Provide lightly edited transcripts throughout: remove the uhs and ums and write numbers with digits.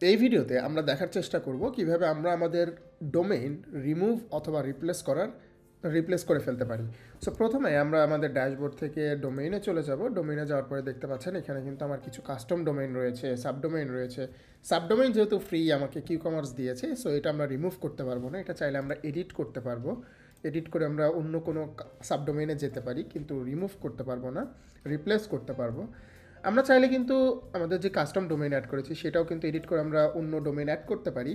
এই ভিডিওতে আমরা দেখার চেষ্টা করব কিভাবে আমরা আমাদের ডোমেইন রিমুভ অথবা রিপ্লেস করে ফেলতে পারি। সো প্রথমে আমরা আমাদের ড্যাশবোর্ড থেকে ডোমেইনে চলে যাব। ডোমেইনে যাওয়ার পরে দেখতে পাচ্ছেন এখানে কিন্তু আমার কিছু কাস্টম ডোমেইন রয়েছে, সাবডোমেইন রয়েছে। সাবডোমেইন যেহেতু ফ্রি আমাকে কিউকমার্স দিয়েছে, সো এটা আমরা রিমুভ করতে পারবো না। এটা চাইলে আমরা এডিট করতে পারবো। এডিট করে আমরা অন্য কোনো সাবডোমেইনে যেতে পারি, কিন্তু রিমুভ করতে পারবো না, রিপ্লেস করতে পারবো। আমরা চাইলে কিন্তু আমাদের যে কাস্টম ডোমেইন অ্যাড করেছি সেটাও কিন্তু এডিট করে আমরা অন্য ডোমেইন অ্যাড করতে পারি।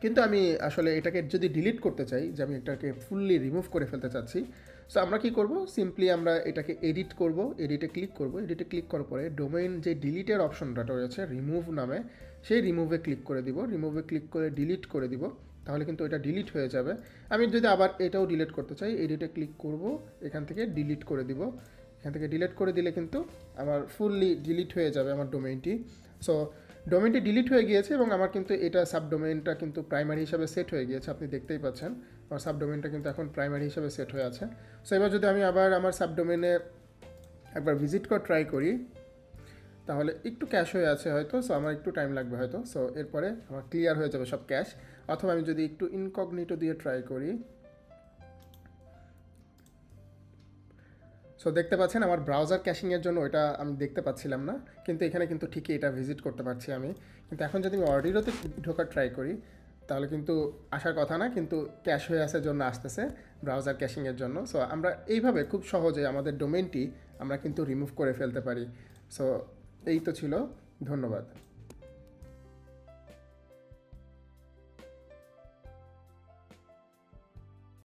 কিন্তু আমি আসলে এটাকে যদি ডিলিট করতে চাই, যে আমি এটাকে ফুললি রিমুভ করে ফেলতে চাচ্ছি, সো আমরা কি করব, সিম্পলি আমরা এটাকে এডিট করব, এডিটে ক্লিক করব। এডিটে ক্লিক করার পরে ডোমেইন যে ডিলিটের অপশনটা রয়েছে রিমুভ নামে, সেই রিমুভে ক্লিক করে দিব। রিমুভে ক্লিক করে ডিলিট করে দিব, তাহলে কিন্তু এটা ডিলিট হয়ে যাবে। আমি যদি আবার এটাও ডিলিট করতে চাই, এডিটে ক্লিক করব, এখান থেকে ডিলিট করে দিব। এখান থেকে ডিলিট করে দিলে কিন্তু আমার ফুললি ডিলিট হয়ে যাবে আমার ডোমেইনটি। সো ডোমেইনটি ডিলিট হয়ে গিয়েছে এবং আমার কিন্তু এটা সাবডোমেইনটা কিন্তু প্রাইমারি হিসাবে সেট হয়ে গিয়েছে। আপনি দেখতেই পাচ্ছেন আমার সাবডোমেইনটা কিন্তু এখন প্রাইমারি হিসাবে সেট হয়ে আছে। সো এবার যদি আমি আবার আমার সাবডোমেইনে একবার ভিজিট করে ট্রাই করি, তাহলে একটু ক্যাশ হয়ে আছে হয়তো, সো আমার একটু টাইম লাগবে হয়তো। সো এরপরে আমার ক্লিয়ার হয়ে যাবে সব ক্যাশ। অথবা আমি যদি একটু ইনকগনিটো দিয়ে ট্রাই করি, সো দেখতে পাচ্ছেন আমার ব্রাউজার ক্যাশিংয়ের জন্য এটা আমি দেখতে পাচ্ছিলাম না, কিন্তু এখানে কিন্তু ঠিকই এটা ভিজিট করতে পারছি আমি। কিন্তু এখন যদি আমি অর্ডিরোতে ঢোকার ট্রাই করি, তাহলে কিন্তু আসার কথা না, কিন্তু ক্যাশ হয়ে আসার জন্য আসতেছে ব্রাউজার ক্যাশিংয়ের জন্য। সো আমরা এইভাবে খুব সহজে আমাদের ডোমেইনটি আমরা কিন্তু রিমুভ করে ফেলতে পারি। সো এই তো ছিল, ধন্যবাদ।